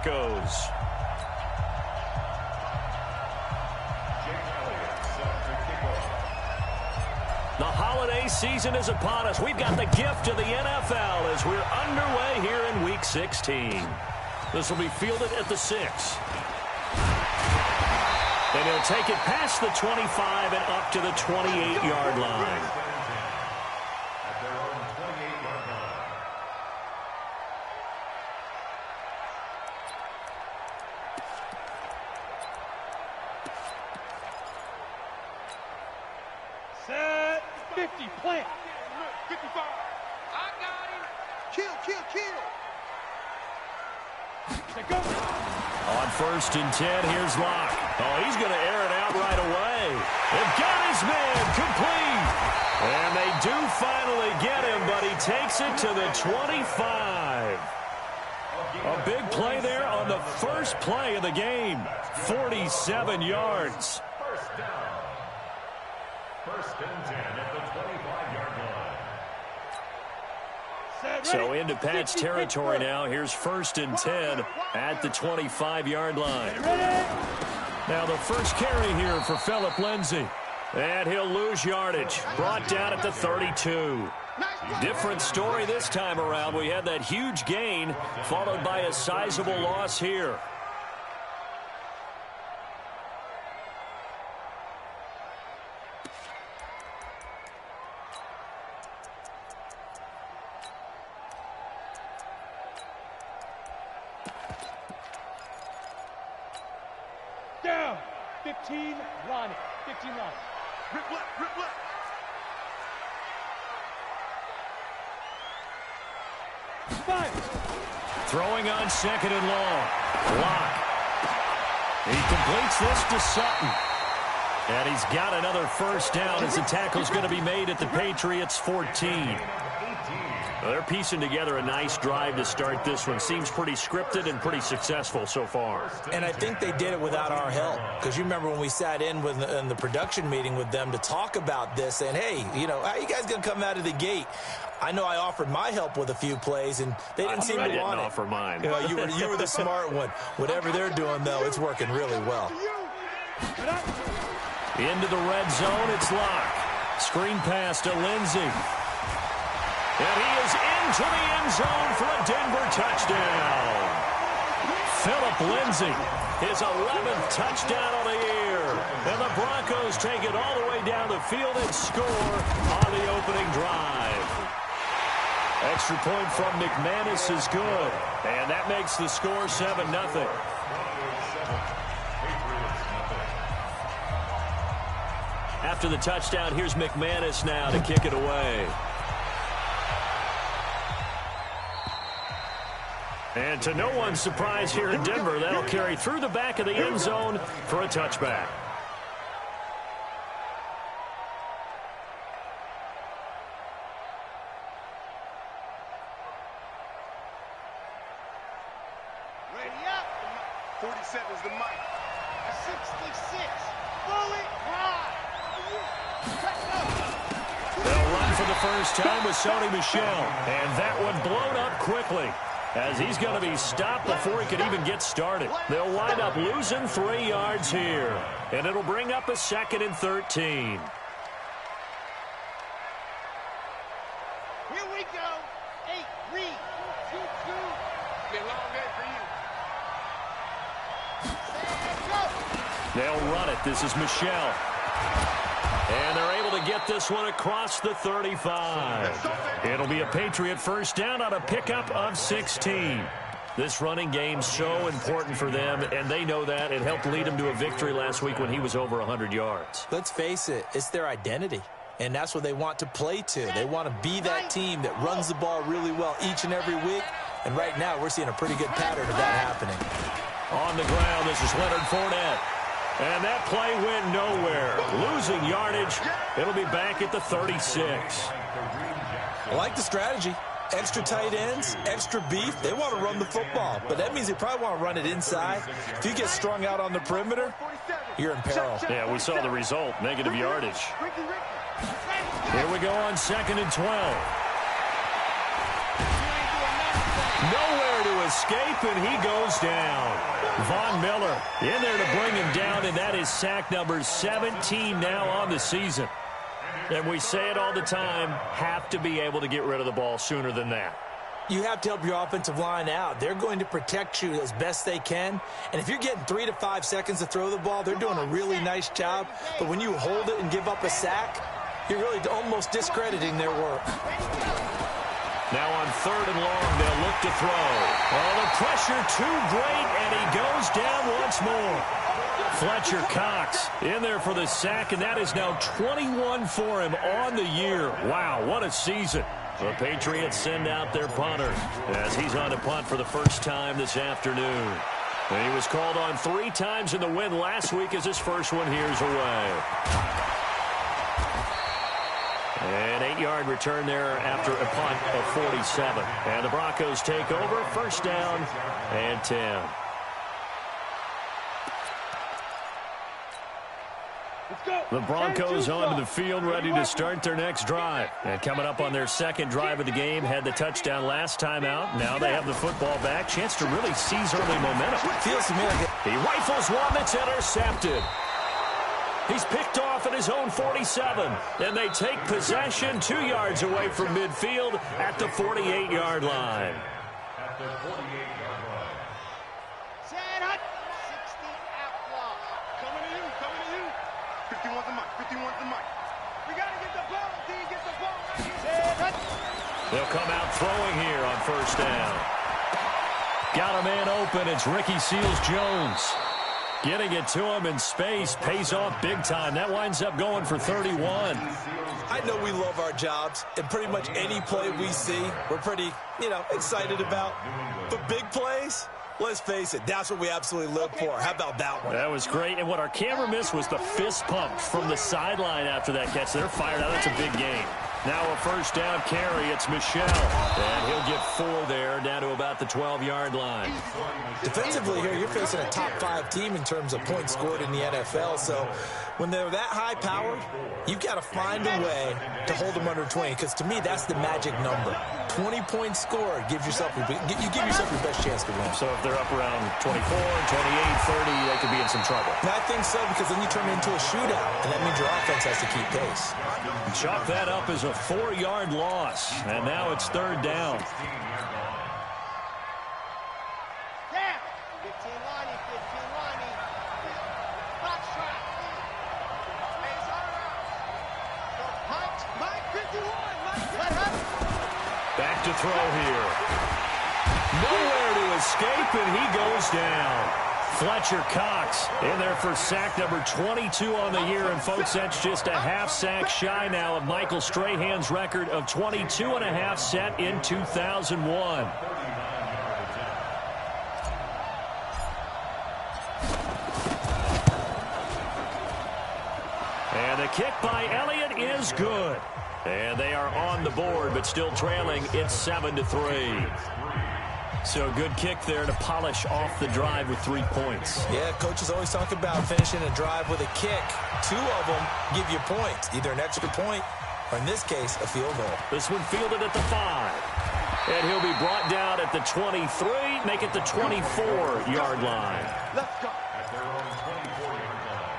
Broncos. The holiday season is upon us. We've got the gift of the NFL as we're underway here in Week 16. This will be fielded at the 6. And he'll take it past the 25 and up to the 28-yard line. Set 50, plant. 55. I got him. Kill. On 1st and 10, here's Locke. Oh, he's going to air it out right away. They've got his man complete. And they do finally get him, but he takes it to the 25. A big play there on the first play of the game. 47 yards. First down. 1st and 10 at the 25-yard line. So into Pat's territory now. Here's 1st and 10 at the 25-yard line. Now the first carry here for Phillip Lindsay. And he'll lose yardage. Brought down at the 32. Different story this time around. We had that huge gain followed by a sizable loss here. Down. 15, line it. 15 line. Rip left. Five. Throwing on 2nd and long. Locke. He completes this to Sutton. And he's got another first down as the tackle's going to be made at the Patriots' 14. Well, they're piecing together a nice drive to start this one. Seems pretty scripted and pretty successful so far. And I think they did it without our help. Because you remember when we sat in the production meeting with them to talk about this, saying, hey, how you guys going to come out of the gate? I know I offered my help with a few plays, and they didn't seem to want it. I didn't offer mine. You were the smart one. Whatever they're doing, though, it's working really well. Into the red zone, it's Locke. Screen pass to Lindsay. And he is into the end zone for a Denver touchdown. Phillip Lindsay, his 11th touchdown of the year. And the Broncos take it all the way down the field and score on the opening drive. Extra point from McManus is good. And that makes the score 7-0. After the touchdown, here's McManus now to kick it away. And to no one's surprise here in Denver, that'll carry through the back of the end zone for a touchback. Ready up. 47 is the mic. 66. Fully ride. They'll run for the first time with Sony Michel. And that one blown up quickly, as he's going to be stopped before he can even get started. They'll wind up losing 3 yards here. And it'll bring up a 2nd and 13. Here we go. 8, read. 2, 2. Be a long day for you. They'll run it. This is Michel. And they're able to get this one across the 35. It'll be a Patriot first down on a pickup of 16. This running game's so important for them, and they know that. It helped lead them to a victory last week when he was over 100 yards. Let's face it, it's their identity. And that's what they want to play to. They want to be that team that runs the ball really well each and every week. And right now, we're seeing a pretty good pattern of that happening. On the ground, this is Leonard Fournette. And that play went nowhere. Losing yardage. It'll be back at the 36. I like the strategy. Extra tight ends, extra beef. They want to run the football, but that means they probably want to run it inside. If you get strung out on the perimeter, you're in peril. Yeah, we saw the result, negative yardage. Here we go on 2nd and 12. Nowhere to escape, and he goes down. Von Miller in there to bring him down, and that is sack number 17 now on the season. And we say it all the time, have to be able to get rid of the ball sooner than that. You have to help your offensive line out. They're going to protect you as best they can. And if you're getting 3 to 5 seconds to throw the ball, they're doing a really nice job. But when you hold it and give up a sack, you're really almost discrediting their work. Now on 3rd and long, they'll look to throw. Oh, the pressure too great, and he goes down once more. Fletcher Cox in there for the sack, and that is now 21 for him on the year. Wow, what a season. The Patriots send out their punter as he's on to punt for the first time this afternoon. And he was called on 3 times in the win last week as his first one here's away. An 8-yard return there after a punt of 47. And the Broncos take over, first down and 10. The Broncos onto the field, ready to start their next drive. And coming up on their second drive of the game, had the touchdown last time out. Now they have the football back. Chance to really seize early momentum. Feels to me like He rifles one that's intercepted. He's picked off at his own 47. And they take possession 2 yards away from midfield at the 48-yard line. At the 48-yard line. Set up. 60 outlaw. Coming to you. Coming to you. 51's the mic. 51's the mic. We got to get the ball. D, get the ball. Set up. They'll come out throwing here on first down. Got a man open. It's Ricky Seals-Jones. Getting it to him in space pays off big time. That winds up going for 31. I know we love our jobs, and pretty much any play we see, we're pretty, excited about. But big plays, let's face it, that's what we absolutely live for. How about that one? That was great. And what our camera missed was the fist pump from the sideline after that catch. They're fired out. That's a big game. Now a first down carry. It's Michel. And he'll get 4 there, down to about the 12-yard line. Defensively here, you're facing a top 5 team in terms of points scored in the NFL. So when they're that high-powered, you've got to find a way to hold them under 20. Because to me, that's the magic number. 20 points scored gives yourself your best chance to win. So if they're up around 24, 28, 30, they could be in some trouble. And I think so, because then you turn it into a shootout, and that means your offense has to keep pace. Chalk that up as a 4-yard loss, and now it's 3rd down. Yeah. 15 Lonnie. 15 Lonnie. Box shot. Space on around. So punch. Mike 51. Mike. Let up. Back to throw here. Nowhere to escape, and he goes down. Fletcher Cox in there for sack number 22 on the year. And, folks, that's just a half sack shy now of Michael Strahan's record of 22 and a half set in 2001. And the kick by Elliott is good. And they are on the board, but still trailing. It's 7-3. So a good kick there to polish off the drive with 3 points. Yeah, coaches always talk about finishing a drive with a kick. 2 of them give you points, either an extra point or, in this case, a field goal. This one fielded at the 5. And he'll be brought down at the 23, make it the 24-yard line. Let's go. At their own 24-yard line.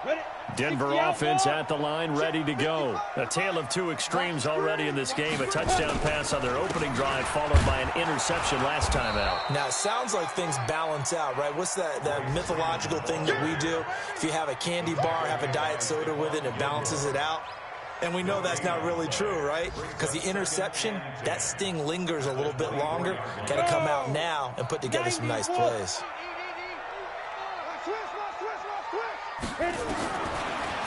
Ready. Denver offense at the line, ready to go. A tale of 2 extremes already in this game. A touchdown pass on their opening drive, followed by an interception last time out. Now, it sounds like things balance out, right? What's that mythological thing that we do? If you have a candy bar, have a diet soda with it, it balances it out. And we know that's not really true, right? Because the interception, that sting lingers a little bit longer. Got to come out now and put together some nice plays.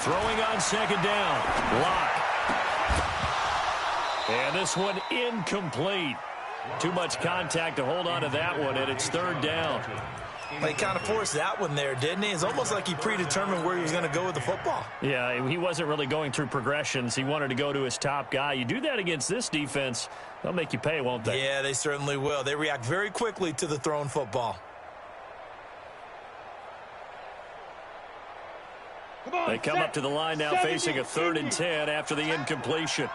Throwing on second down. Lock. And this one incomplete. Too much contact to hold on to that one, and it's 3rd down. He kind of forced that one there, didn't he? It's almost like he predetermined where he was going to go with the football. Yeah, he wasn't really going through progressions. He wanted to go to his top guy. You do that against this defense, they'll make you pay, won't they? Yeah, they certainly will. They react very quickly to the thrown football. They come up to the line now facing a 3rd and 10 after the incompletion.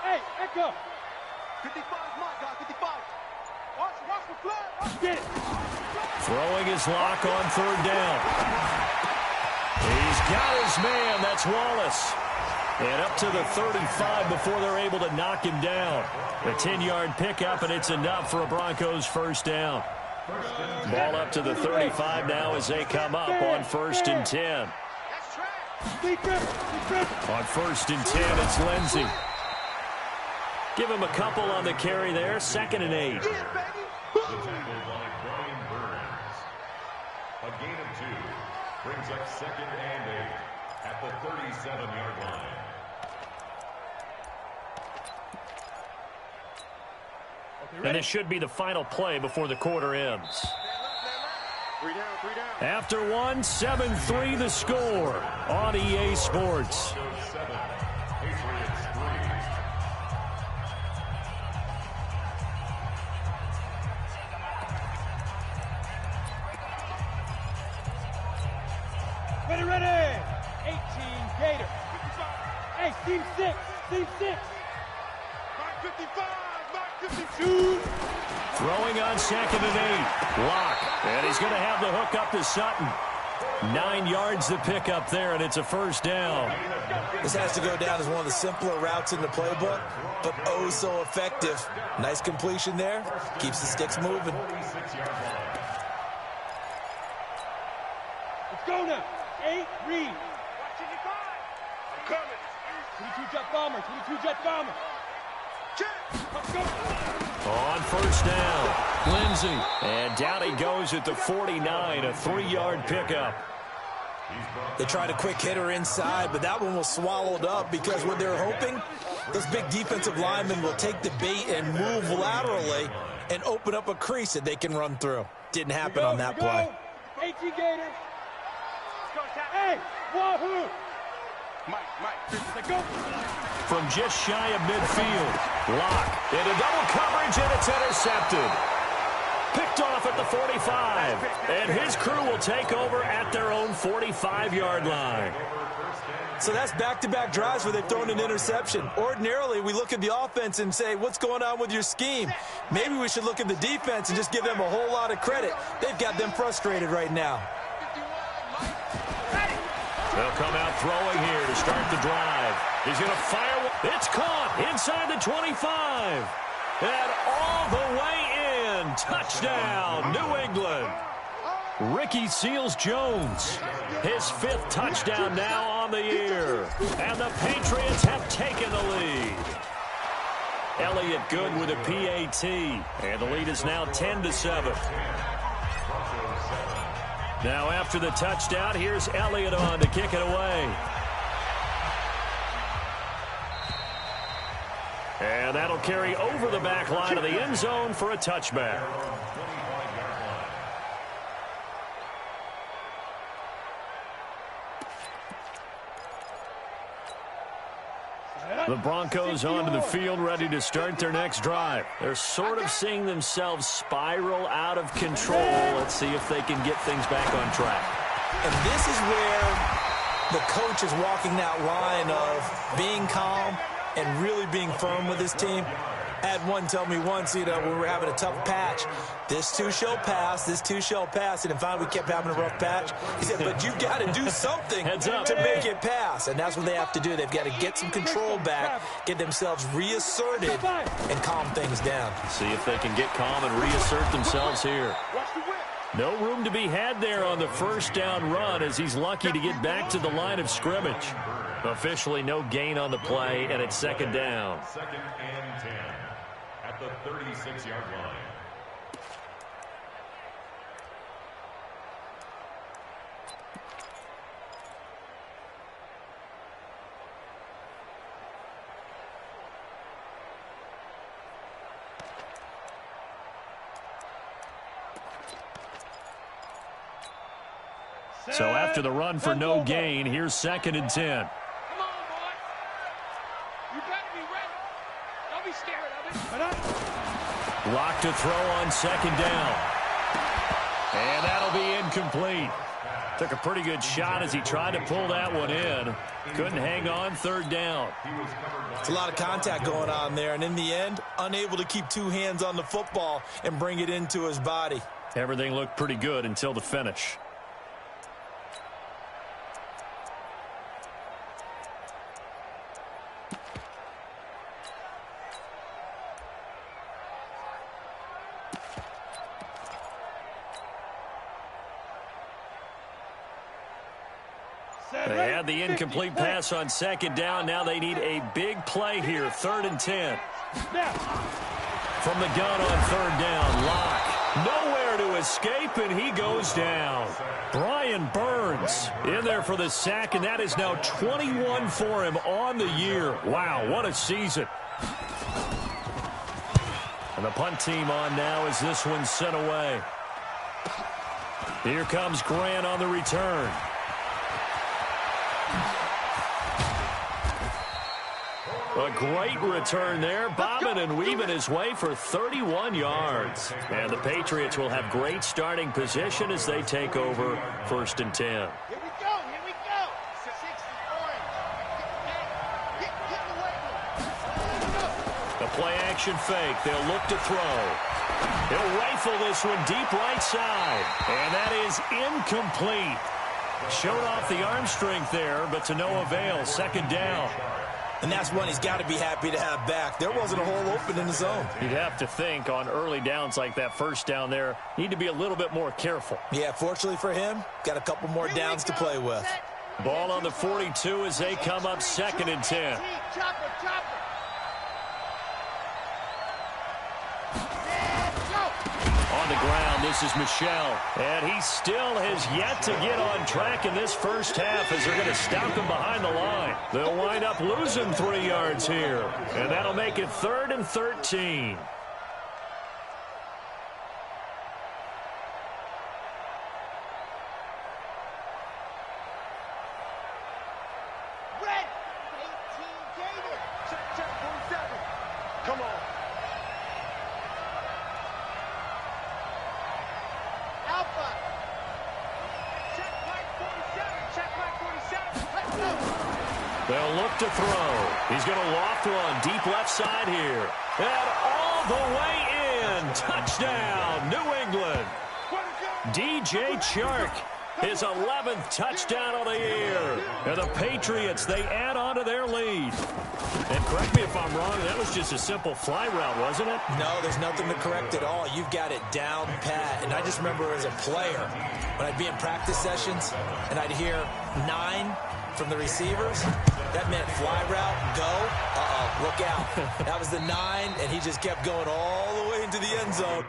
Hey, echo. 55 is my guy, 55. Watch the flag. Get it. Throwing his lock on 3rd down. He's got his man. That's Wallace. And up to the 35 before they're able to knock him down. A 10-yard pickup, and it's enough for a Broncos 1st down. Ball up to the 35 now as they come up on 1st and 10. On 1st and 10, it's Lindsey. Give him a couple on the carry there. 2nd and 8. The tackle by Brian Burns. A gain of 2 brings up 2nd and 8 at the 37-yard line. And this should be the final play before the quarter ends. 3 down, 3 down. After 1, 7-3 the score on EA Sports. 7, Patriots 3. Ready. 18 Gator. Hey, team 6. Team 6. Mark 55. Mark 52. Throwing on 2nd and 8. Lock. And he's going to have the hook up to Sutton. 9 yards to pick up there, and it's a 1st down. This has to go down as one of the simpler routes in the playbook, but oh so effective. Nice completion there. Keeps the sticks moving. Let's go now. 8, read. Watching your five. I'm coming. 22 jet bomber. 22 jet bomber. Check. Let's go. On 1st down, Lindsey. And down he goes at the 49, a 3-yard pickup. They tried a quick hitter inside, but that one was swallowed up because what they're hoping, those big defensive linemen will take the bait and move laterally and open up a crease that they can run through. Didn't happen on that play. 18 Gators. Hey, wahoo! Mike, let's go. From just shy of midfield, Lock into double coverage, and it's intercepted. Picked off at the 45, and his crew will take over at their own 45-yard line. So that's back-to-back drives where they've thrown an interception. Ordinarily, we look at the offense and say, what's going on with your scheme? Maybe we should look at the defense and just give them a whole lot of credit. They've got them frustrated right now. They'll come out throwing here to start the drive. He's going to fire. It's caught inside the 25. And all the way in. Touchdown, New England. Ricky Seals-Jones. His 5th touchdown now on the year. And the Patriots have taken the lead. Elliott Good with a PAT. And the lead is now 10-7. Now after the touchdown, here's Elliott on to kick it away. And that'll carry over the back line of the end zone for a touchback. The Broncos onto the field, ready to start their next drive. They're sort of seeing themselves spiral out of control. Let's see if they can get things back on track. And this is where the coach is walking that line of being calm and really being firm with his team. I had one tell me once, when we were having a tough patch, this too shall pass, this too shall pass. And finally we kept having a rough patch. He said, but you've got to do something to make it pass. And that's what they have to do. They've got to get some control back, get themselves reasserted, and calm things down. See if they can get calm and reassert themselves here. No room to be had there on the 1st down run as he's lucky to get back to the line of scrimmage. Officially no gain on the play, and it's 2nd down. 2nd and 10 at the 36-yard line. So after the run for no gain, here's 2nd and 10. Come on, boy. You better be ready. Don't be scared of it. Lock to throw on 2nd down. And that'll be incomplete. Took a pretty good shot as he tried to pull that one in. Couldn't hang on third down. It's a lot of contact going on there, and in the end, unable to keep two hands on the football and bring it into his body. Everything looked pretty good until the finish. They had the incomplete pass on second down. Now they need a big play here, 3rd and 10. From the gun on third down, Locke. Nowhere to escape, and he goes down. Brian Burns in there for the sack, and that is now 21 for him on the year. Wow, what a season. And the punt team on now as this one's sent away. Here comes Grant on the return. A great return there, bobbing and weaving his way for 31 yards. And the Patriots will have great starting position as they take over 1st and 10. Here we go, here we go. 60 orange. Get away. The play action fake. They'll look to throw. He'll rifle this one deep right side. And that is incomplete. Showed off the arm strength there, but to no avail. 2nd down. And that's one he's got to be happy to have back. There wasn't a hole open in the zone. You'd have to think on early downs like that, 1st down there, need to be a little bit more careful. Yeah, fortunately for him, got a couple more downs to play with. Ball on the 42 as they come up 2nd and 10. Chopper, chopper. On the ground, this is Michel. And he still has yet to get on track in this first half as they're going to stop him behind the line. They'll wind up losing 3 yards here. And that'll make it 3rd and 13. Red. 18 Gator. Check, 47. Come on. Alpha. Check mark 47. Check mark 47. Let's go. They'll look to throw. He's going to loft one deep left side here. And all the way in. Touchdown, New England. DJ Chark, his 11th touchdown of the year. And the Patriots, they add on to their lead. And correct me if I'm wrong, that was just a simple fly route, wasn't it? No, there's nothing to correct at all. You've got it down pat. And I just remember as a player, when I'd be in practice sessions and I'd hear 9 from the receivers, that meant fly route, go, look out. That was the 9, and he just kept going all the way into the end zone.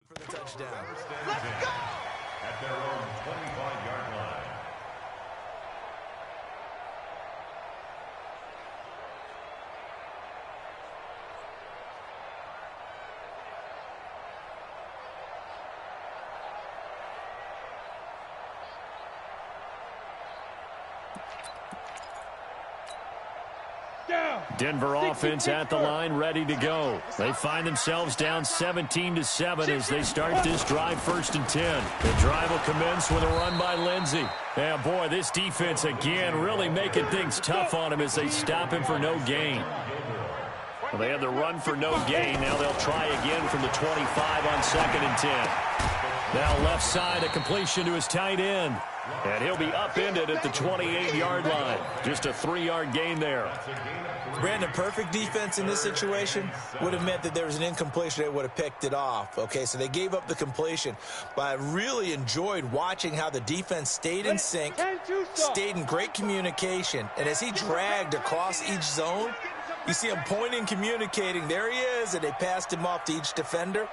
For the touchdown. Let's go. At their own 25-yard line. Denver offense at the line, ready to go. They find themselves down 17-7 as they start this drive 1st and 10. The drive will commence with a run by Lindsey. Yeah, boy, this defense again really making things tough on him as they stop him for no gain. Well, they had the run for no gain. Now they'll try again from the 25 on 2nd and 10. Now left side, a completion to his tight end. And he'll be upended at the 28-yard line. Just a 3-yard gain there. Brandon, perfect defense in this situation would have meant that there was an incompletion. They would have picked it off. Okay, so they gave up the completion. But I really enjoyed watching how the defense stayed in sync, stayed in great communication. And as he dragged across each zone, you see him pointing, communicating. There he is, and they passed him off to each defender.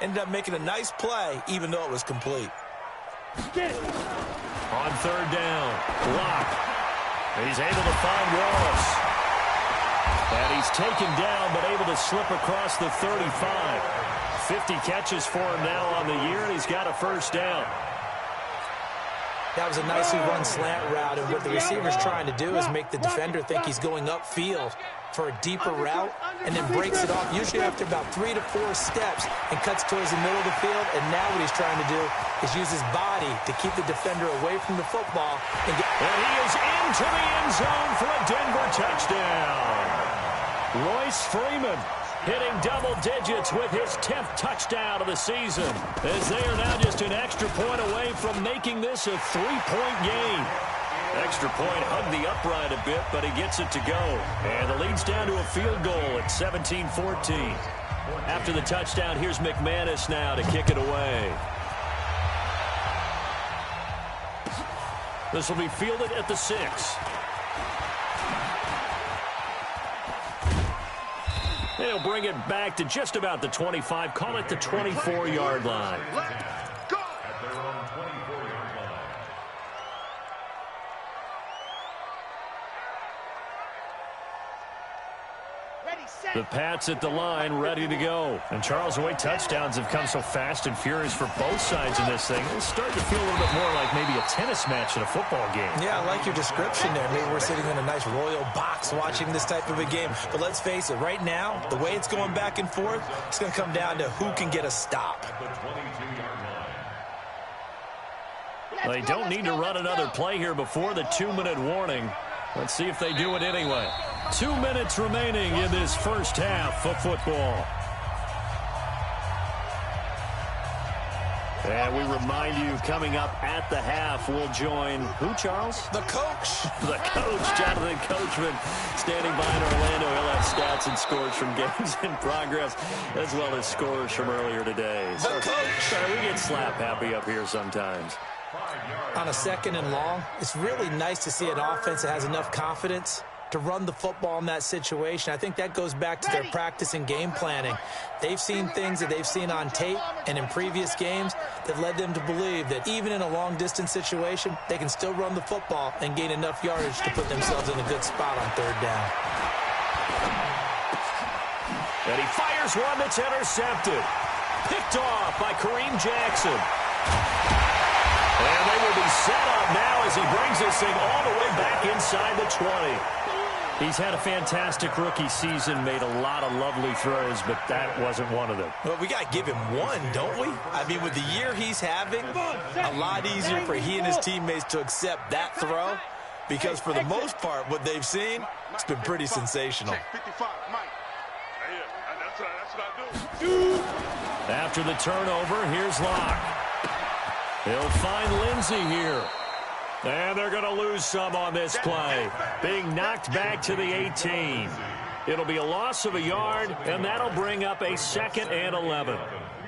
Ended up making a nice play, even though it was complete. On third down, Locke. He's able to find Wallace. And he's taken down, but able to slip across the 35. 50 catches for him now on the year, and he's got a first down. That was a nicely run slant route, and what the receiver's trying to do is make the defender think he's going upfield for a deeper route, and then breaks it off, usually after about 3 to 4 steps, and cuts towards the middle of the field. And now what he's trying to do is use his body to keep the defender away from the football. And he is into the end zone for a Denver touchdown. Royce Freeman hitting double digits with his 10th touchdown of the season, as they are now just an extra point away from making this a 3-point game. Extra point hugged the upright a bit, but he gets it to go. And the lead's down to a field goal at 17-14. After the touchdown, here's McManus now to kick it away. This will be fielded at the 6. They'll bring it back to just about the 25. Call it the 24-yard line. The Pats at the line, ready to go. And Charles, the way touchdowns have come so fast and furious for both sides in this thing, it's starting to feel a little bit more like maybe a tennis match in a football game. Yeah, I like your description there. Maybe we're sitting in a nice royal box watching this type of a game. But let's face it, right now, the way it's going back and forth, it's going to come down to who can get a stop. They don't need to run another play here before the 2-minute warning. Let's see if they do it anyway. 2 minutes remaining in this first half of football. And we remind you, coming up at the half, we'll join who, Charles? The coach. The coach, Jonathan Coachman, standing by in Orlando. He'll have stats and scores from games in progress, as well as scores from earlier today. The coach. We get slap happy up here sometimes. On a 2nd and long, it's really nice to see an offense that has enough confidence to run the football in that situation. I think that goes back to their practice and game planning. They've seen things that they've seen on tape and in previous games that led them to believe that even in a long-distance situation, they can still run the football and gain enough yardage to put themselves in a good spot on 3rd down. And he fires one that's intercepted. Picked off by Kareem Jackson. And they will be set up now as he brings this thing all the way back inside the 20. He's had a fantastic rookie season, made a lot of lovely throws, but that wasn't one of them. Well, we got to give him one, don't we? I mean, with the year he's having, a lot easier for he and his teammates to accept that throw, because for the most part, what they've seen, it's been pretty sensational. After the turnover, here's Locke. He'll find Lindsey here. And they're going to lose some on this play. Being knocked back to the 18. It'll be a loss of a yard, and that'll bring up a 2nd and 11.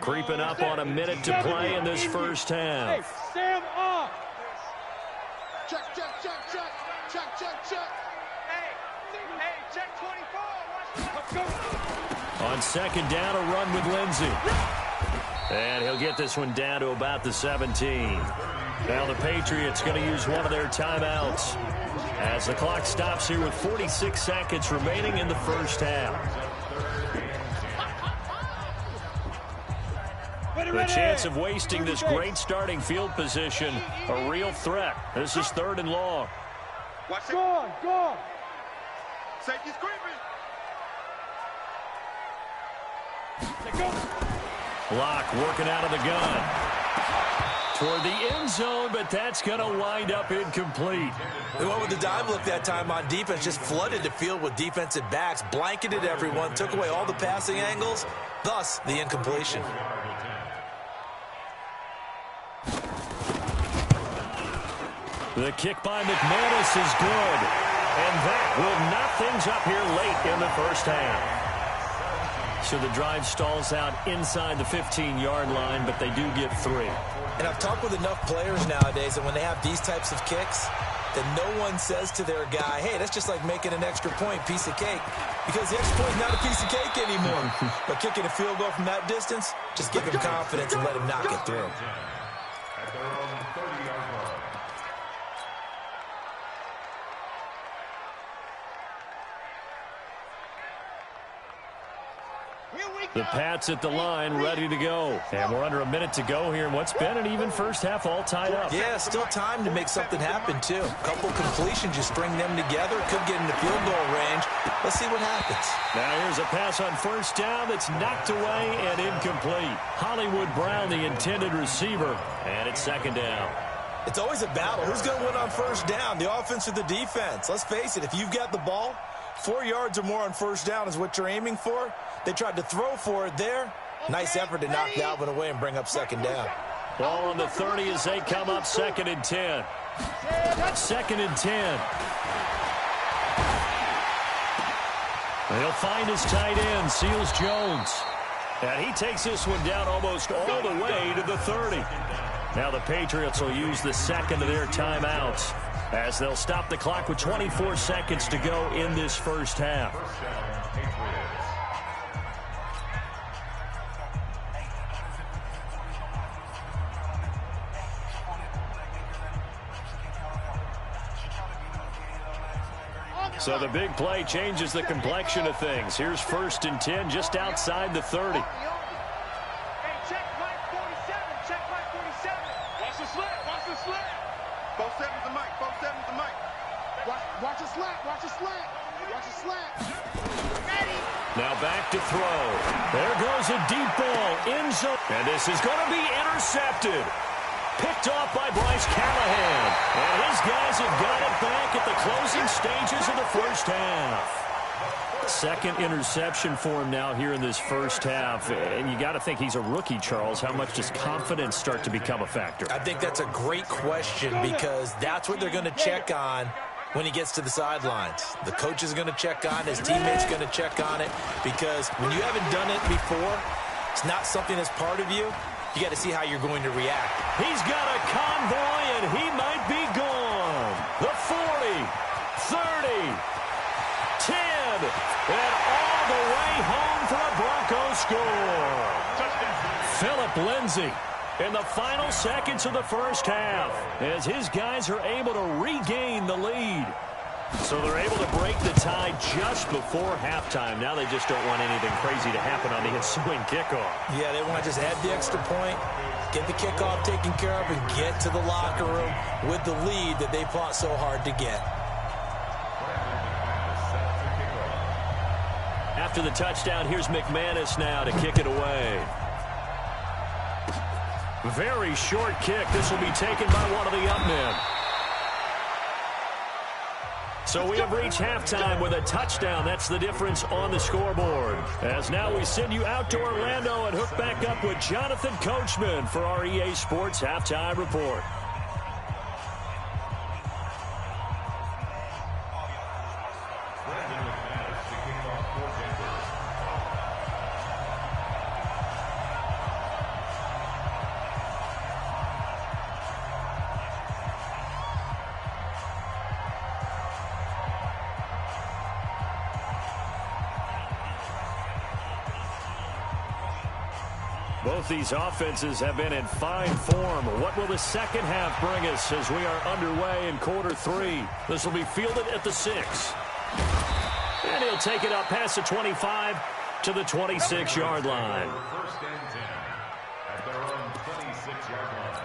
Creeping up on a minute to play in this first half. Hey, Sam off. Check, check, check, check. Check, check, check. Hey, check 24. Let's go. On 2nd down, a run with Lindsey. And he'll get this one down to about the 17. Now the Patriots going to use one of their timeouts as the clock stops here with 46 seconds remaining in the first half. The chance of wasting this great starting field position, a real threat. This is 3rd and long. Go on, go on. Safety's creeping. Locke working out of the gun. Toward the end zone, but that's going to wind up incomplete. They went with the dime look that time on defense, just flooded the field with defensive backs, blanketed everyone, took away all the passing angles, thus the incompletion. The kick by McManus is good. And that will knock things up here late in the first half. So the drive stalls out inside the 15-yard line, but they do get 3. And I've talked with enough players nowadays that when they have these types of kicks, that no one says to their guy, hey, that's just like making an extra point, piece of cake. Because the extra point is not a piece of cake anymore. But kicking a field goal from that distance, just give him confidence and let him knock it through. At their own 30-yard line. The Pats at the line, ready to go. And we're under a minute to go here in what's been an even first half, all tied up. Yeah, still time to make something happen, too. A couple completions, just string them together. Could get into field goal range. Let's see what happens. Now here's a pass on first down that's knocked away and incomplete. Hollywood Brown, the intended receiver, and it's second down. It's always a battle. Who's going to win on first down, the offense or the defense? Let's face it, if you've got the ball, 4 yards or more on first down is what you're aiming for. They tried to throw for it there. Nice effort to knock Dalvin away and bring up second down. Ball on the 30 as they come up 2nd and 10. 2nd and 10. He'll find his tight end, Seals Jones. And he takes this one down almost all the way to the 30. Now the Patriots will use the second of their timeouts as they'll stop the clock with 24 seconds to go in this first half. So the big play changes the complexion of things. Here's 1st and 10 just outside the 30. Hey, check right 47. Check right 47. Watch the slant. Watch the slant. 47's the mic. 47's the mic. Watch the slant. Watch the slant. Watch the slant. Ready. Now back to throw. There goes a deep ball. End zone. And this is going to be intercepted. Picked off by Bryce Callahan. And his guys have got it back at the closing stages of the first half. Second interception for him now here in this first half. And you got to think he's a rookie, Charles. How much does confidence start to become a factor? I think that's a great question because that's what they're going to check on when he gets to the sidelines. The coach is going to check on, his teammates going to check on it, because when you haven't done it before, it's not something that's part of you. You got to see how you're going to react. He's got a convoy, and he might be gone. The 40, 30, 10, and all the way home for a Broncos score. Philip Lindsay in the final seconds of the first half as his guys are able to regain the lead. So they're able to break the tie just before halftime. Now they just don't want anything crazy to happen on the ensuing kickoff. Yeah, they want to just add the extra point, get the kickoff taken care of, and get to the locker room with the lead that they fought so hard to get. After the touchdown, here's McManus now to kick it away. Very short kick. This will be taken by one of the up men. So we have reached halftime with a touchdown. That's the difference on the scoreboard. As now we send you out to Orlando and hook back up with Jonathan Coachman for our EA Sports Halftime Report. Both these offenses have been in fine form. What will the second half bring us as we are underway in quarter 3? This will be fielded at the 6. And he'll take it up past the 25 to the 26-yard line. 1st and 10 at their own 26-yard line.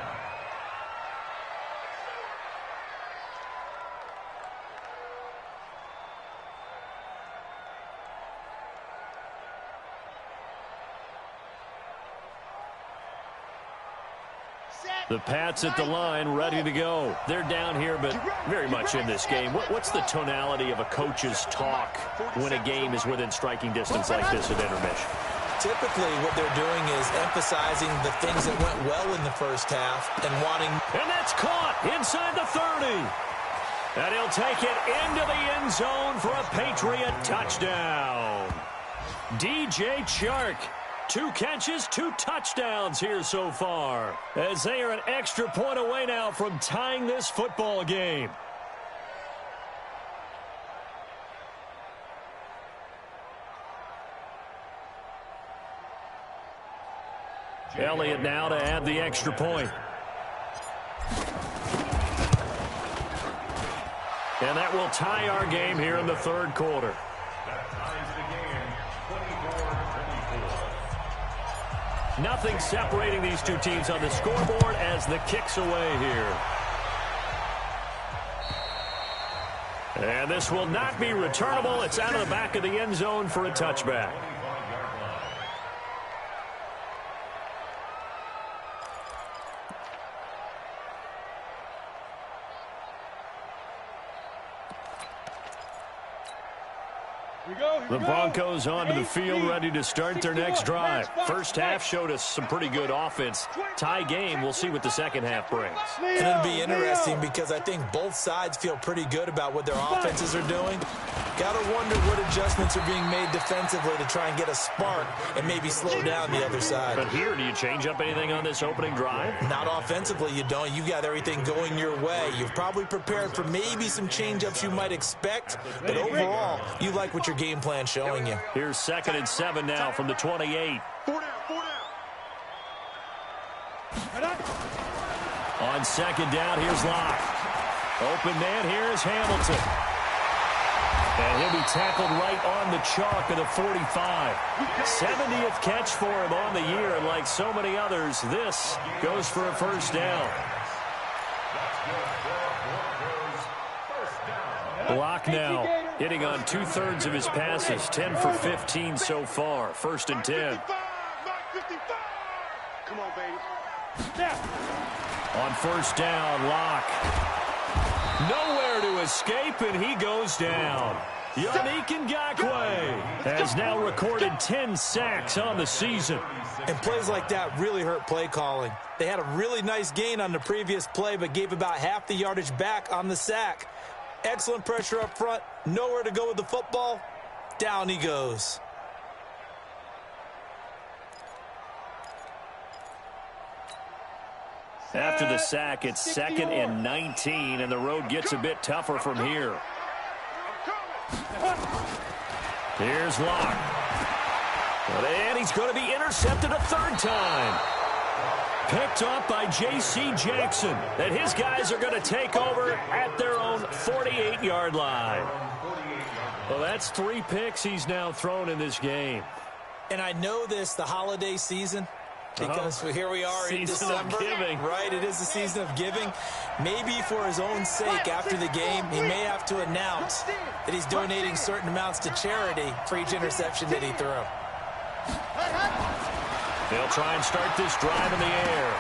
The Pats at the line, ready to go. They're down here, but very much in this game. What's the tonality of a coach's talk when a game is within striking distance like this at intermission? Typically, what they're doing is emphasizing the things that went well in the first half and wanting... And that's caught inside the 30. And he'll take it into the end zone for a Patriot touchdown. DJ Chark, 2 catches, 2 touchdowns here so far, as they are an extra point away now from tying this football game. Elliott now to add the extra point. And that will tie our game here in the third quarter. That ties the game 24-24. Nothing separating these two teams on the scoreboard as the kick's away here. And this will not be returnable. It's out of the back of the end zone for a touchback. The Broncos onto the field, ready to start their next drive. First half showed us some pretty good offense. Tie game, we'll see what the second half brings. And it'll be interesting because I think both sides feel pretty good about what their offenses are doing. Got to wonder what adjustments are being made defensively to try and get a spark and maybe slow down the other side. But here, do you change up anything on this opening drive? Not offensively, you don't. You got everything going your way. You've probably prepared for maybe some change-ups you might expect, but overall, you like what your game plan showing you. Here's 2nd and 7 now from the 28. 4 down. On 2nd down, here's Locke. Open man, here's Hamilton. And he'll be tackled right on the chalk of the 45. 70th catch for him on the year, and like so many others, this goes for a first down. Locke now hitting on 2/3 of his passes, 10 for 15 so far. 1st and 10. Come on, baby. On 1st down, Locke. Nowhere to escape, and he goes down. Yannick Ngakoue has now recorded 10 sacks on the season. And plays like that really hurt play calling. They had a really nice gain on the previous play, but gave about half the yardage back on the sack. Excellent pressure up front. Nowhere to go with the football. Down he goes. After the sack, it's 2nd and 19, and the road gets a bit tougher from here. Here's Locke. And he's going to be intercepted a 3rd time. Picked off by J.C. Jackson. And his guys are going to take over at their own 48-yard line. Well, that's 3 picks he's now thrown in this game. And I know this, the holiday season, because here we are in December. Season of giving. Right, it is the season of giving. Maybe for his own sake, after the game, he may have to announce that he's donating certain amounts to charity for each interception that he threw. They'll try and start this drive in the air.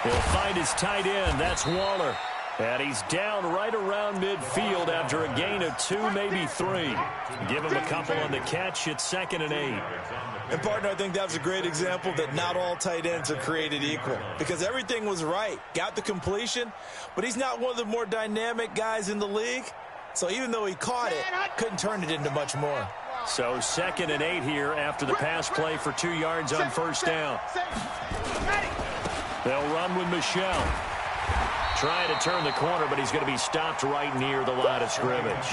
He'll find his tight end. That's Waller. And he's down right around midfield after a gain of 2, maybe 3. Give him a couple on the catch. It's 2nd and 8. And, partner, I think that was a great example that not all tight ends are created equal. Because everything was right. Got the completion, but he's not one of the more dynamic guys in the league. So even though he caught it, couldn't turn it into much more. So 2nd and 8 here after the pass play for 2 yards on 1st down. They'll run with Michel. Trying to turn the corner, but he's going to be stopped right near the line of scrimmage.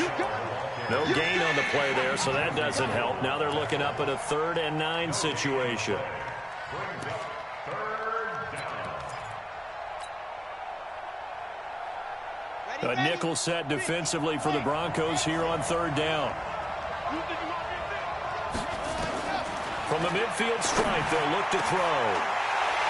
No gain on the play there, so that doesn't help. Now they're looking up at a 3rd and 9 situation. A nickel set defensively for the Broncos here on 3rd down. From the midfield stripe, they'll look to throw.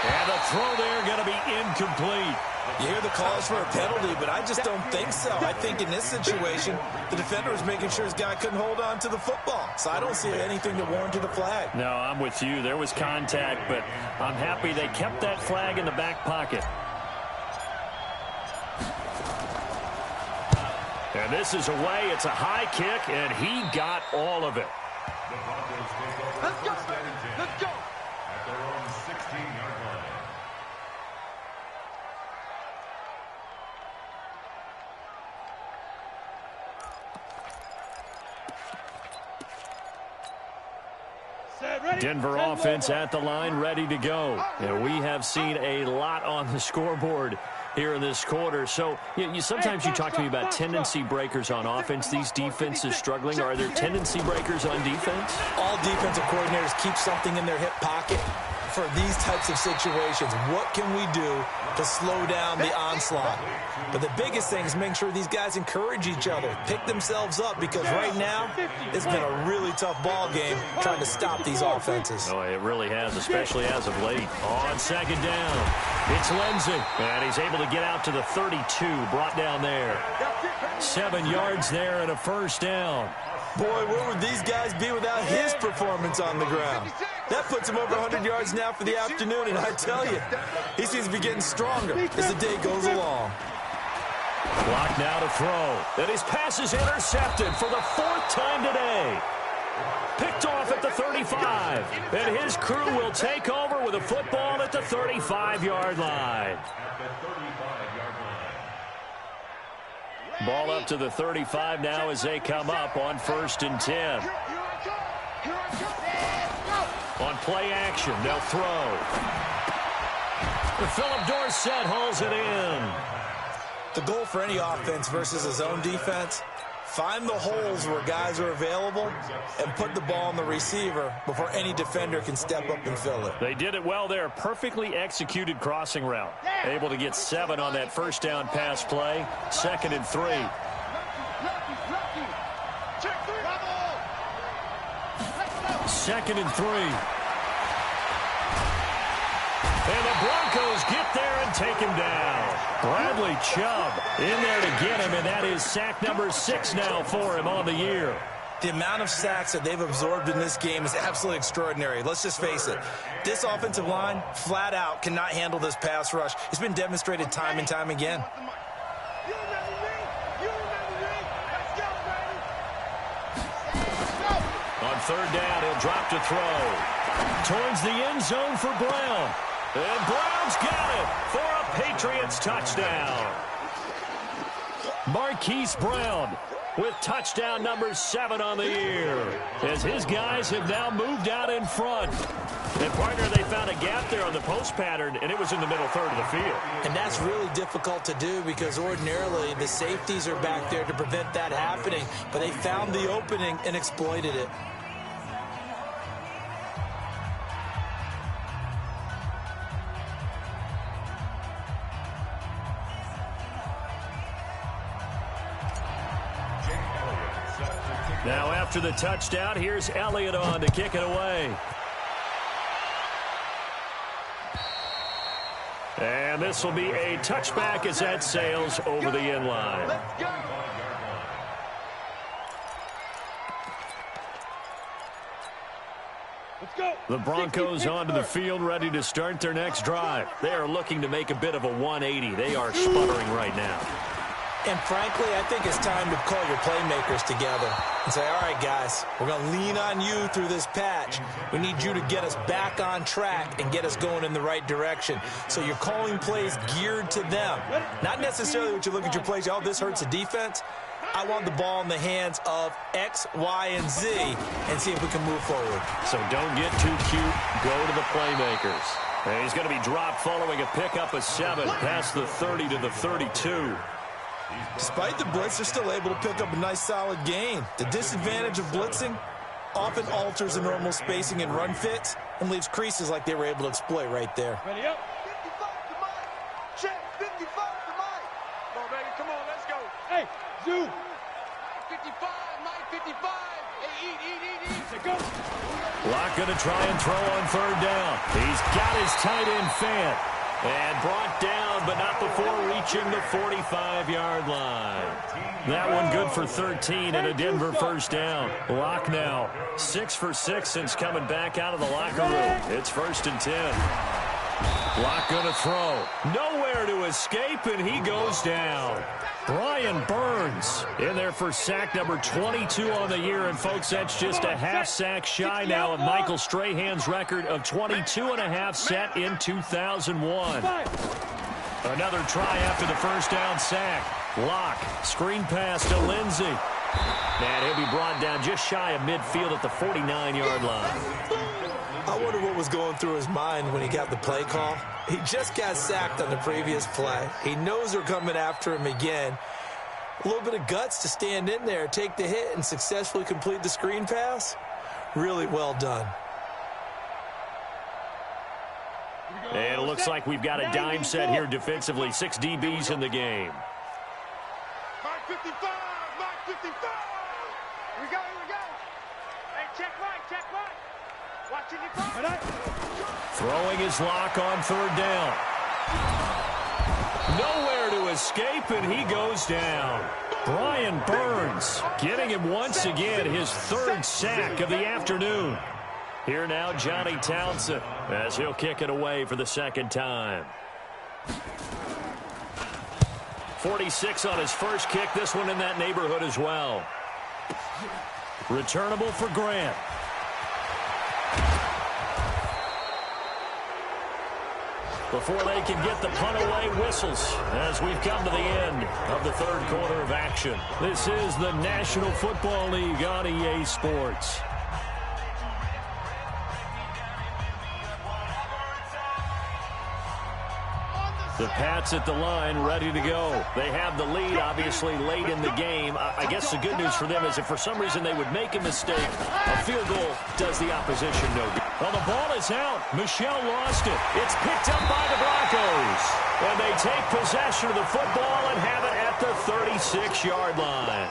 And the throw there going to be incomplete. You hear the calls for a penalty, but I just don't think so. I think in this situation, the defender was making sure his guy couldn't hold on to the football. So I don't see anything that warranted a flag. No, I'm with you. There was contact, but I'm happy they kept that flag in the back pocket. And this is away. It's a high kick, and he got all of it. Let's go. Let's go. Denver offense at the line, ready to go. And we have seen a lot on the scoreboard here in this quarter. So sometimes you talk to me about tendency breakers on offense. These defenses struggling. Are there tendency breakers on defense? All defensive coordinators keep something in their hip pocket for these types of situations. What can we do to slow down the onslaught? But the biggest thing is making sure these guys encourage each other, pick themselves up, because right now it's been a really tough ball game trying to stop these offenses. Oh, it really has, especially as of late. On second down, it's Lindsey, and he's able to get out to the 32, brought down there. 7 yards there and a first down. Boy, where would these guys be without his performance on the ground? That puts him over 100 yards now for the afternoon, and I tell you, he seems to be getting stronger as the day goes along. Block now to throw. And his pass is intercepted for the 4th time today. Picked off at the 35. And his crew will take over with a football at the 35-yard line. Ball up to the 35 now as they come up on 1st and 10. On play action, they'll throw. Philip Dorsett hauls it in. The goal for any offense versus a zone defense, find the holes where guys are available and put the ball on the receiver before any defender can step up and fill it. They did it well there. Perfectly executed crossing route. Able to get 7 on that first down pass play. 2nd and 3. 2nd and 3. And the Broncos get there and take him down. Bradley Chubb in there to get him, and that is sack number 6 now for him on the year. The amount of sacks that they've absorbed in this game is absolutely extraordinary. Let's just face it. This offensive line, flat out, cannot handle this pass rush. It's been demonstrated time and time again. On 3rd down, he'll drop to throw. Towards the end zone for Brown. And Brown's got it for a Patriots touchdown. Marquise Brown with touchdown number 7 on the year, as his guys have now moved out in front. And, partner, they found a gap there on the post pattern, and it was in the middle third of the field. And that's really difficult to do because ordinarily the safeties are back there to prevent that happening, but they found the opening and exploited it. Now after the touchdown, here's Elliott on to kick it away. And this will be a touchback as that sails over the end line. The Broncos onto the field, ready to start their next drive. They are looking to make a bit of a 180. They are sputtering right now. And frankly, I think it's time to call your playmakers together and say, all right, guys, we're going to lean on you through this patch. We need you to get us back on track and get us going in the right direction. So you're calling plays geared to them. Not necessarily what you look at your plays, oh, this hurts the defense. I want the ball in the hands of X, Y, and Z and see if we can move forward. So don't get too cute. Go to the playmakers. And he's going to be dropped following a pickup of 7 past the 30 to the 32. Despite the blitz, they're still able to pick up a nice solid gain. The disadvantage of blitzing often alters the normal spacing and run fits and leaves creases like they were able to exploit right there. Ready up. 55 to Mike. Check. 55 to Mike. Come on, baby. Come on. Let's go. Hey, Zoo. 55, Mike. 55. Hey, eat. Go. Locke going to try and throw on 3rd down. He's got his tight end Fant. And brought down, but not before reaching the 45-yard line. That one good for 13 and a Denver first down. Locke now 6 for 6 since coming back out of the locker room. It's 1st and 10. Locke going to throw. Nowhere to escape, and he goes down. Brian Burns in there for sack number 22 on the year. And, folks, that's just a half sack shy now of Michael Strahan's record of 22.5 set in 2001. Another try after the first down sack. Locke, screen pass to Lindsey. And he'll be brought down just shy of midfield at the 49-yard line. I wonder what was going through his mind when he got the play call. He just got sacked on the previous play. He knows they're coming after him again. A little bit of guts to stand in there, take the hit, and successfully complete the screen pass. Really well done. And it looks like we've got a dime set here defensively. 6 DBs in the game. Mark 55, Mark 55. Here we go, here we go. Hey, check right. Watching your car. Throwing his lock on 3rd down. Nowhere to escape, and he goes down. Brian Burns getting him once again his 3rd sack of the afternoon. Here now, Johnny Townsend, as he'll kick it away for the 2nd time. 46 on his first kick. This one in that neighborhood as well. Returnable for Grant. Before they can get the punt away, whistles as we've come to the end of the 3rd quarter of action. This is the National Football League on EA Sports. The Pats at the line, ready to go. They have the lead, obviously, late in the game. I guess the good news for them is if for some reason they would make a mistake, a field goal does the opposition no good. Well, the ball is out. Michelle lost it. It's picked up by the Broncos. And they take possession of the football and have it at the 36-yard line.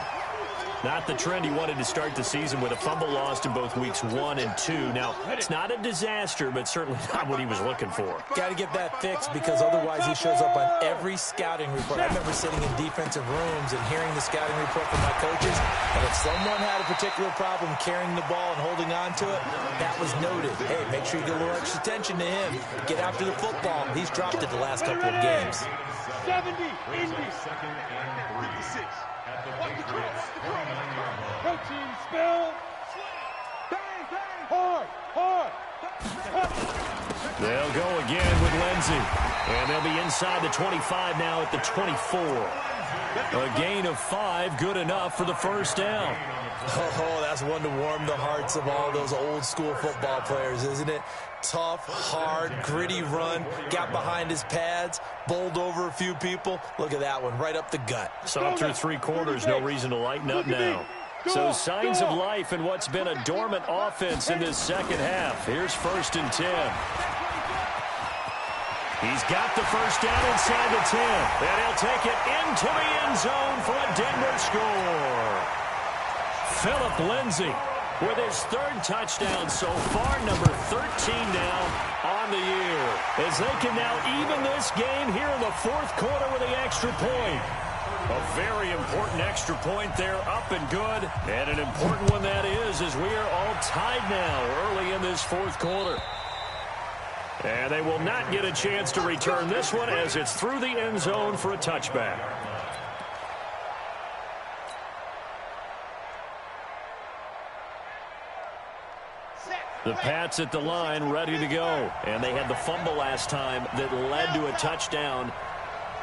Not the trend he wanted to start the season with, a fumble lost in both weeks 1 and 2. Now, it's not a disaster, but certainly not what he was looking for. Got to get that fixed because otherwise he shows up on every scouting report. I remember sitting in defensive rooms and hearing the scouting report from my coaches, and if someone had a particular problem carrying the ball and holding on to it, that was noted. Hey, make sure you get a little extra attention to him. Get after the football. He's dropped it the last couple of games. 70, Indy. 2nd and 56. Watch the cross. Protein spill. Bang, bang. Hard. They'll go again with Lindsey. And they'll be inside the 25 now at the 24. A gain of 5, good enough for the 1st down. Oh, that's one to warm the hearts of all those old school football players, isn't it? Tough, hard, gritty run, got behind his pads, bowled over a few people. Look at that one, right up the gut. So up through 3 quarters, no reason to lighten up now. So signs of life in what's been a dormant offense in this 2nd half. Here's 1st and 10. He's got the 1st down inside the 10. And he'll take it into the end zone for a Denver score. Philip Lindsay with his 3rd touchdown so far, number 13 now on the year. As they can now even this game here in the 4th quarter with the extra point. A very important extra point there, up and good. And an important one that is, as we are all tied now early in this 4th quarter. And they will not get a chance to return this one as it's through the end zone for a touchback. The Pats at the line, ready to go. And they had the fumble last time that led to a touchdown.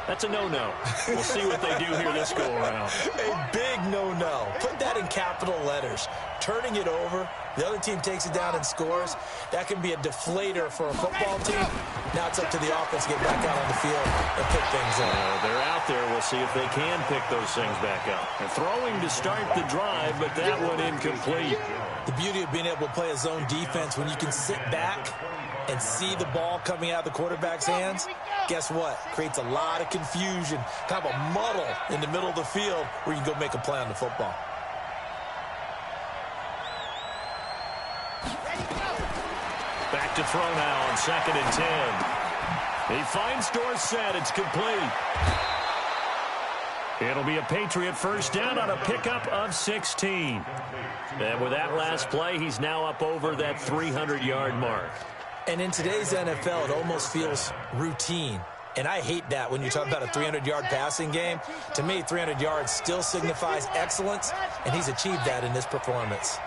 That's a no-no. We'll see what they do here this go-around. A big no-no. Put that in capital letters. Turning it over, the other team takes it down and scores. That can be a deflator for a football team. Now it's up to the offense to get back out on the field and pick things up. They're out there. We'll see if they can pick those things back up. And throwing to start the drive, but that one incomplete. The beauty of being able to play a zone defense when you can sit back and see the ball coming out of the quarterback's hands, guess what? Creates a lot of confusion, kind of a muddle in the middle of the field where you can go make a play on the football. Back to throw now on 2nd and 10. He finds Dorsett. It's complete. It'll be a Patriot 1st down on a pickup of 16. And with that last play, he's now up over that 300-yard mark. And in today's NFL, it almost feels routine. And I hate that when you talk about a 300-yard passing game. To me, 300 yards still signifies excellence, and he's achieved that in this performance.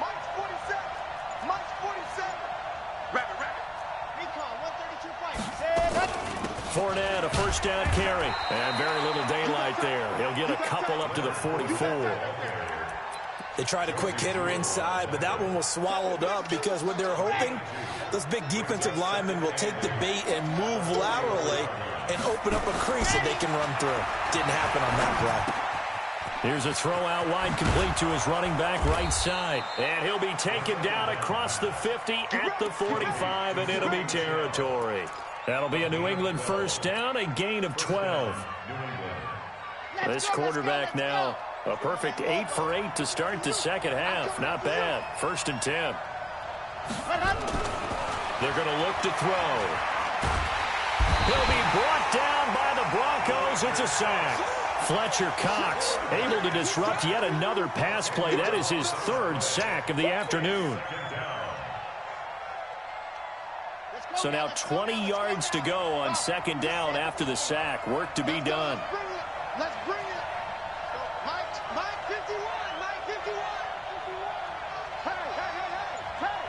Mike's 47. Mike's 47. Rabbit. Recon, 132 fight. Fournette, a first down carry. And very little daylight there. He'll get a couple up to the 44. They tried a quick hitter inside, but that one was swallowed up because what they're hoping, those big defensive linemen will take the bait and move laterally and open up a crease that they can run through. Didn't happen on that play. Here's a throw out wide, complete to his running back right side. And he'll be taken down across the 50 at the 45 in enemy territory. That'll be a New England first down, a gain of 12. This quarterback now, a perfect 8 for 8 to start the second half. Not bad. 1st and 10. They're going to look to throw. He'll be brought down by the Broncos. It's a sack. Fletcher Cox able to disrupt yet another pass play. That is his 3rd sack of the afternoon. So now 20 yards to go on 2nd down after the sack. Work to be done. Let's bring it. Mike 51. Mike 51. Hey.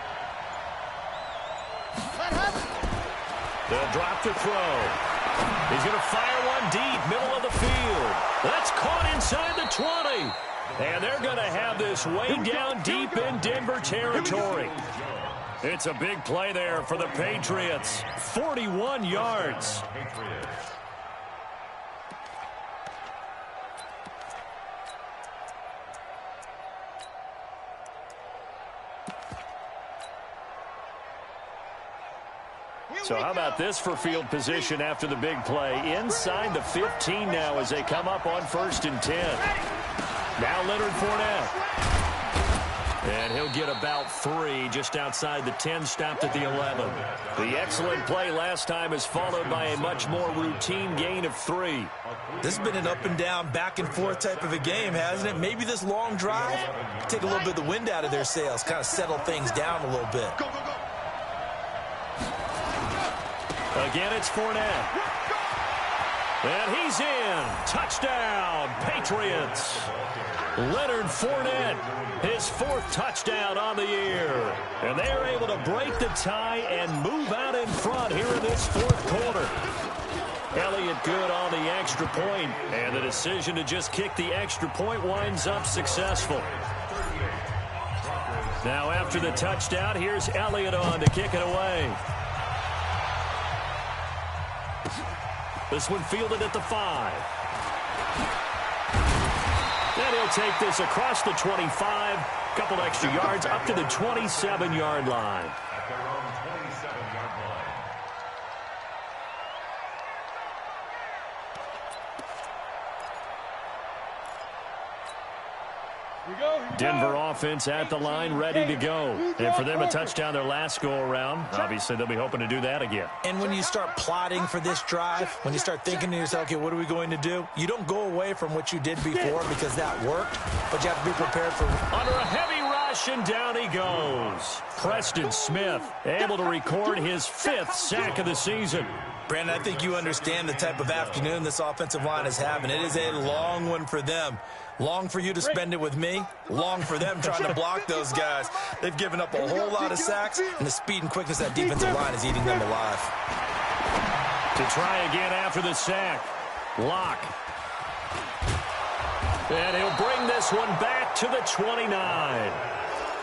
What happened? They'll drop the throw. He's going to fire one deep, middle of the field. That's caught inside the 20. And they're going to have this way down deep in Denver territory. It's a big play there for the Patriots. 41 yards. So how about this for field position after the big play? Inside the 15 now as they come up on 1st and 10. Now Leonard Fournette. And he'll get about 3 just outside the 10, stopped at the 11. The excellent play last time is followed by a much more routine gain of 3. This has been an up and down, back and forth type of a game, hasn't it? Maybe this long drive, take a little bit of the wind out of their sails, kind of settle things down a little bit. Again, it's Fournette. And he's in. Touchdown, Patriots. Leonard Fournette, his 4th touchdown on the year. And they are able to break the tie and move out in front here in this 4th quarter. Elliott good on the extra point, and the decision to just kick the extra point winds up successful. Now after the touchdown, here's Elliott on to kick it away. This one fielded at the 5. And he'll take this across the 25. Couple extra yards up to the 27-yard line. At their own 27-yard line. Denver offense at the line, ready to go. And for them a touchdown their last go-around, obviously they'll be hoping to do that again. And when you start plotting for this drive, when you start thinking to yourself, okay, what are we going to do? You don't go away from what you did before because that worked, but you have to be prepared for... Under a heavy rush, and down he goes. Preston Smith able to record his 5th sack of the season. Brandon, I think you understand the type of afternoon this offensive line is having. It is a long one for them. Long for you to spend it with me. Long for them trying to block those guys. They've given up a whole lot of sacks, and the speed and quickness of that defensive line is eating them alive. To try again after the sack. Locke. And he'll bring this one back to the 29.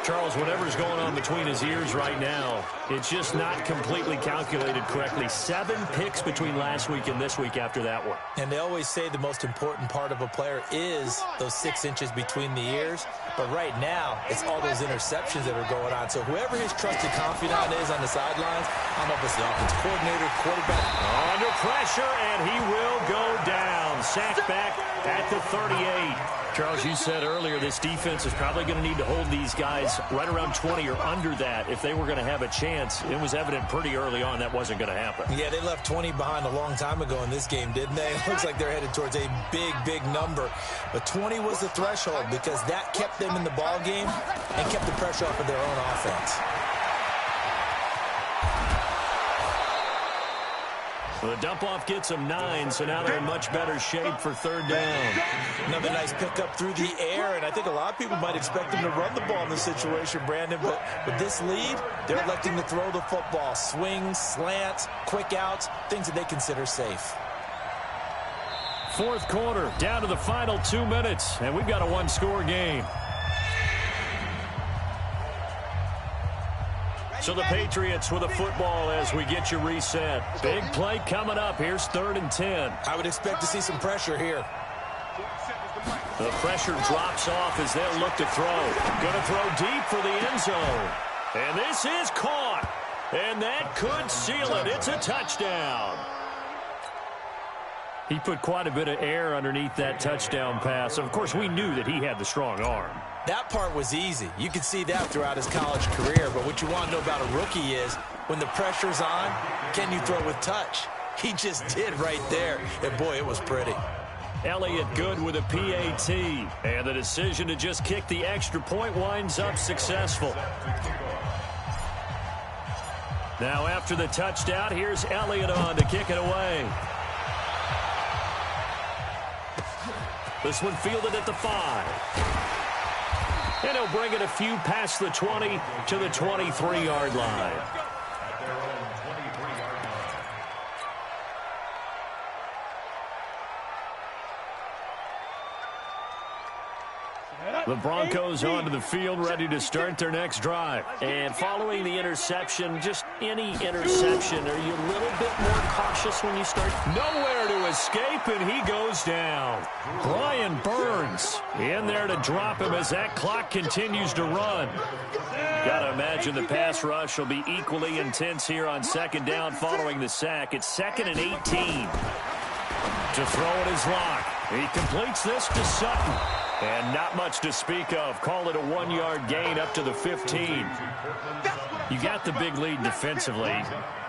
Charles, whatever's going on between his ears right now, it's just not completely calculated correctly. 7 picks between last week and this week after that one. And they always say the most important part of a player is those 6 inches between the ears. But right now, it's all those interceptions that are going on. So whoever his trusted confidant is on the sidelines, I don't know if it's the offensive coordinator, quarterback. Under pressure, and he will go down. Sacked back at the 38. Charles, you said earlier this defense is probably going to need to hold these guys right around 20 or under that if they were going to have a chance. It was evident pretty early on that wasn't going to happen. Yeah, they left 20 behind a long time ago in this game, didn't they? It looks like they're headed towards a big, big number. But 20 was the threshold because that kept them in the ball game and kept the pressure off of their own offense. The dump-off gets them 9, so now they're in much better shape for third down. Another nice pickup through the air, and I think a lot of people might expect them to run the ball in this situation, Brandon, but with this lead, they're electing to throw the football. Swings, slants, quick outs, things that they consider safe. Fourth quarter, down to the final 2 minutes, and we've got a one-score game. So the Patriots with a football as we get you reset. Big play coming up. Here's 3rd and 10. I would expect to see some pressure here. The pressure drops off as they'll look to throw. Going to throw deep for the end zone. And this is caught. And that could seal it. It's a touchdown. He put quite a bit of air underneath that touchdown pass. Of course, we knew that he had the strong arm. That part was easy. You could see that throughout his college career. But what you want to know about a rookie is when the pressure's on, can you throw with touch? He just did right there. And, boy, it was pretty. Elliott good with a PAT. And the decision to just kick the extra point winds up successful. Now after the touchdown, here's Elliott on to kick it away. This one fielded at the 5. And he'll bring it a few past the 20 to the 23-yard line. At their own 23-yard line. The Broncos onto the field, ready to start their next drive. And following the interception, just any interception, are you a little bit more cautious when you start? Nowhere to escape, and he goes down. Brian Burns in there to drop him as that clock continues to run. Got to imagine the pass rush will be equally intense here on second down following the sack. It's 2nd and 18. To throw it is Locke. He completes this to Sutton. And not much to speak of. Call it a 1-yard gain up to the 15. You got the big lead defensively.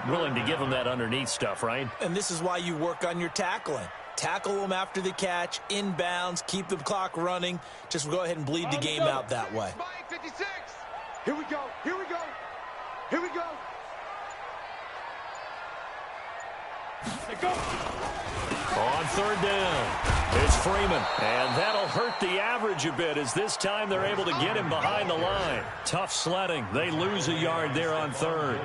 Willing to give them that underneath stuff, right? And this is why you work on your tackling. Tackle them after the catch, inbounds, keep the clock running. Just go ahead and bleed the game out that way. 56. Here we go. Here we go. Here we go. Go. On third down, it's Freeman. And that'll hurt the average a bit as this time they're able to get him behind the line. Tough sledding. They lose a yard there on third.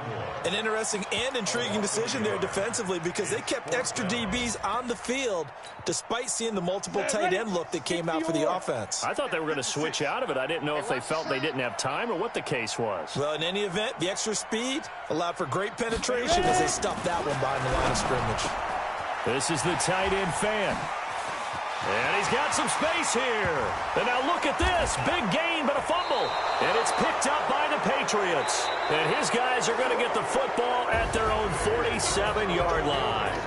An interesting and intriguing decision there defensively because they kept extra DBs on the field despite seeing the multiple tight end look that came out for the offense. I thought they were going to switch out of it. I didn't know if they felt they didn't have time or what the case was. Well, in any event, the extra speed allowed for great penetration as they stuffed that one behind the line of scrimmage. This is the tight end fan. And he's got some space here. And now look at this. Big gain, but a fumble. And it's picked up by the Patriots. And his guys are going to get the football at their own 47-yard line.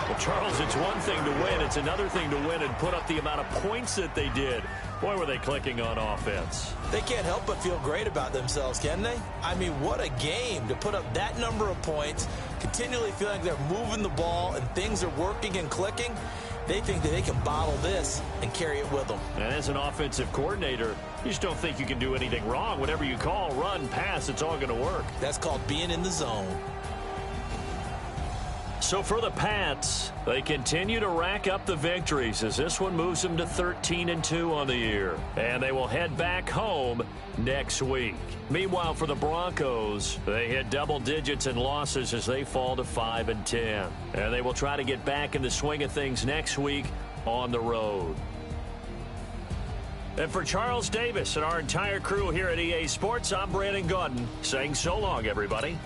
Well, Charles, it's one thing to win. It's another thing to win and put up the amount of points that they did. Boy, were they clicking on offense. They can't help but feel great about themselves, can they? I mean, what a game to put up that number of points, continually feeling they're moving the ball and things are working and clicking. They think that they can bottle this and carry it with them. And as an offensive coordinator, you just don't think you can do anything wrong. Whatever you call, run, pass, it's all going to work. That's called being in the zone. So for the Pats, they continue to rack up the victories as this one moves them to 13-2 on the year. And they will head back home next week. Meanwhile, for the Broncos, they hit double digits in losses as they fall to 5-10. And they will try to get back in the swing of things next week on the road. And for Charles Davis and our entire crew here at EA Sports, I'm Brandon Gaudin saying so long, everybody.